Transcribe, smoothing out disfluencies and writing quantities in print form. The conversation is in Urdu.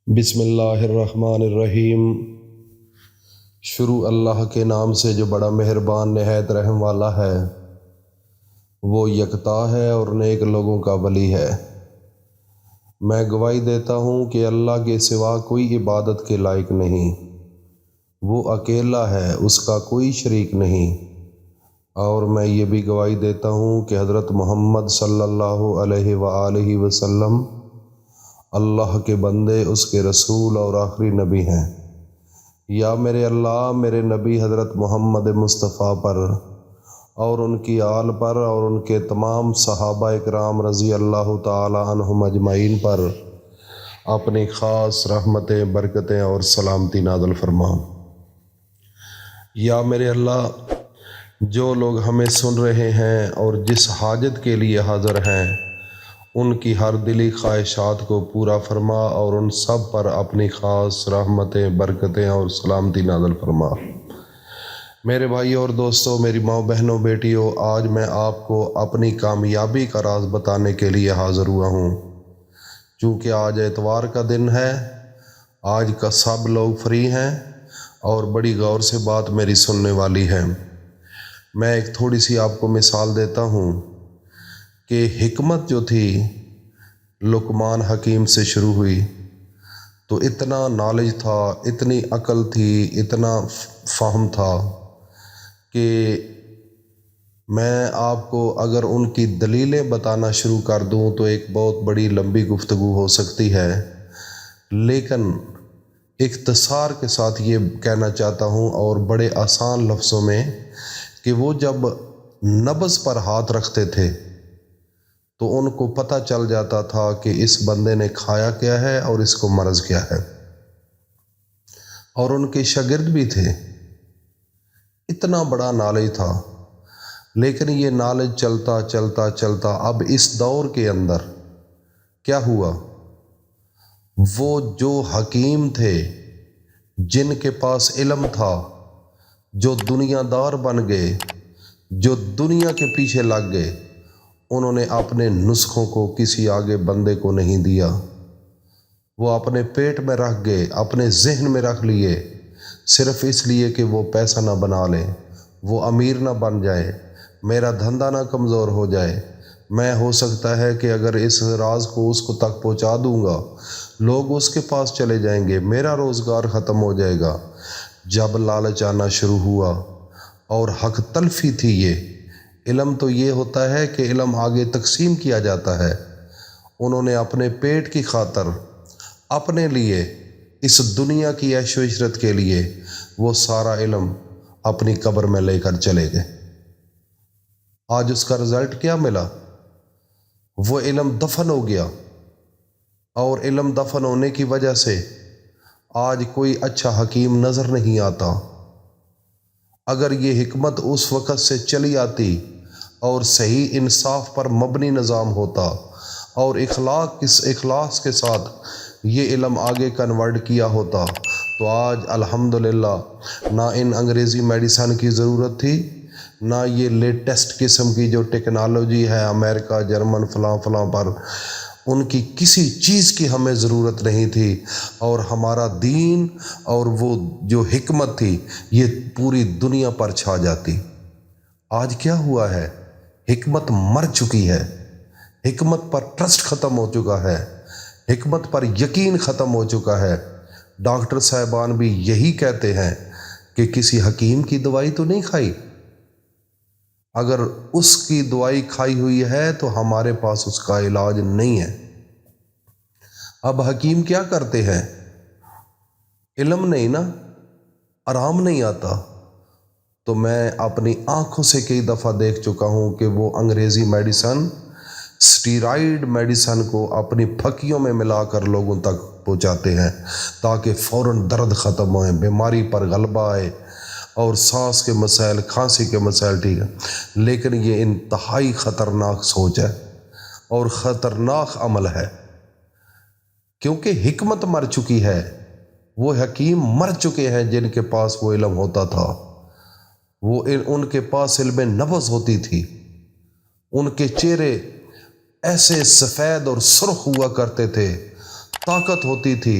بسم اللہ الرحمن الرحیم۔ شروع اللہ کے نام سے جو بڑا مہربان نہایت رحم والا ہے۔ وہ یکتا ہے اور نیک لوگوں کا ولی ہے۔ میں گواہی دیتا ہوں کہ اللہ کے سوا کوئی عبادت کے لائق نہیں۔ وہ اکیلا ہے، اس کا کوئی شریک نہیں۔ اور میں یہ بھی گواہی دیتا ہوں کہ حضرت محمد صلی اللہ علیہ وآلہ وسلم اللہ کے بندے، اس کے رسول اور آخری نبی ہیں۔ یا میرے اللہ میرے نبی حضرت محمد مصطفیٰ پر اور ان کی آل پر اور ان کے تمام صحابہ اکرام رضی اللہ تعالی عنہم اجمعین پر اپنی خاص رحمتیں، برکتیں اور سلامتی نازل فرما۔ یا میرے اللہ جو لوگ ہمیں سن رہے ہیں اور جس حاجت کے لیے حاضر ہیں، ان کی ہر دلی خواہشات کو پورا فرما اور ان سب پر اپنی خاص رحمتیں، برکتیں اور سلامتی نازل فرما۔ میرے بھائی اور دوستوں، میری ماں، بہنوں، بیٹیوں، آج میں آپ کو اپنی کامیابی کا راز بتانے کے لیے حاضر ہوا ہوں۔ چونکہ آج اتوار کا دن ہے، آج کا سب لوگ فری ہیں اور بڑی غور سے بات میری سننے والی ہے۔ میں ایک تھوڑی سی آپ کو مثال دیتا ہوں کہ حکمت جو تھی لقمان حکیم سے شروع ہوئی، تو اتنا نالج تھا، اتنی عقل تھی، اتنا فہم تھا کہ میں آپ کو اگر ان کی دلیلیں بتانا شروع کر دوں تو ایک بہت بڑی لمبی گفتگو ہو سکتی ہے، لیکن اختصار کے ساتھ یہ کہنا چاہتا ہوں اور بڑے آسان لفظوں میں کہ وہ جب نبض پر ہاتھ رکھتے تھے تو ان کو پتہ چل جاتا تھا کہ اس بندے نے کھایا کیا ہے اور اس کو مرض کیا ہے۔ اور ان کے شاگرد بھی تھے، اتنا بڑا نالج تھا، لیکن یہ نالج چلتا چلتا چلتا اب اس دور کے اندر کیا ہوا؟ وہ جو حکیم تھے، جن کے پاس علم تھا، جو دنیا دار بن گئے، جو دنیا کے پیچھے لگ گئے، انہوں نے اپنے نسخوں کو کسی آگے بندے کو نہیں دیا۔ وہ اپنے پیٹ میں رکھ گئے، اپنے ذہن میں رکھ لیے، صرف اس لیے کہ وہ پیسہ نہ بنا لیں، وہ امیر نہ بن جائے، میرا دھندا نہ کمزور ہو جائے۔ میں ہو سکتا ہے کہ اگر اس راز کو اس کو تک پہنچا دوں گا، لوگ اس کے پاس چلے جائیں گے، میرا روزگار ختم ہو جائے گا۔ جب لالچ آنا شروع ہوا اور حق تلفی تھی، یہ علم تو یہ ہوتا ہے کہ علم آگے تقسیم کیا جاتا ہے، انہوں نے اپنے پیٹ کی خاطر، اپنے لیے، اس دنیا کی عیش و عشرت کے لیے وہ سارا علم اپنی قبر میں لے کر چلے گئے۔ آج اس کا رزلٹ کیا ملا؟ وہ علم دفن ہو گیا، اور علم دفن ہونے کی وجہ سے آج کوئی اچھا حکیم نظر نہیں آتا۔ اگر یہ حکمت اس وقت سے چلی آتی اور صحیح انصاف پر مبنی نظام ہوتا اور اخلاص کے ساتھ یہ علم آگے کنورٹ کیا ہوتا، تو آج الحمدللہ نہ ان انگریزی میڈیسن کی ضرورت تھی، نہ یہ لیٹسٹ قسم کی جو ٹیکنالوجی ہے امریکہ، جرمن، فلاں فلاں پر، ان کی کسی چیز کی ہمیں ضرورت نہیں تھی، اور ہمارا دین اور وہ جو حکمت تھی یہ پوری دنیا پر چھا جاتی۔ آج کیا ہوا ہے؟ حکمت مر چکی ہے، حکمت پر ٹرسٹ ختم ہو چکا ہے، حکمت پر یقین ختم ہو چکا ہے۔ ڈاکٹر صاحبان بھی یہی کہتے ہیں کہ کسی حکیم کی دوائی تو نہیں کھائی، اگر اس کی دوائی کھائی ہوئی ہے تو ہمارے پاس اس کا علاج نہیں ہے۔ اب حکیم کیا کرتے ہیں؟ علم نہیں نا، آرام نہیں آتا، تو میں اپنی آنکھوں سے کئی دفعہ دیکھ چکا ہوں کہ وہ انگریزی میڈیسن، سٹیرائڈ میڈیسن کو اپنی پھکیوں میں ملا کر لوگوں تک پہنچاتے ہیں تاکہ فوراً درد ختم ہوئے، بیماری پر غلبہ آئے اور سانس کے مسائل، کھانسی کے مسائل ٹھیک ہے۔ لیکن یہ انتہائی خطرناک سوچ ہے اور خطرناک عمل ہے، کیونکہ حکمت مر چکی ہے۔ وہ حکیم مر چکے ہیں جن کے پاس وہ علم ہوتا تھا، وہ ان کے پاس علم نبض ہوتی تھی، ان کے چہرے ایسے سفید اور سرخ ہوا کرتے تھے، طاقت ہوتی تھی،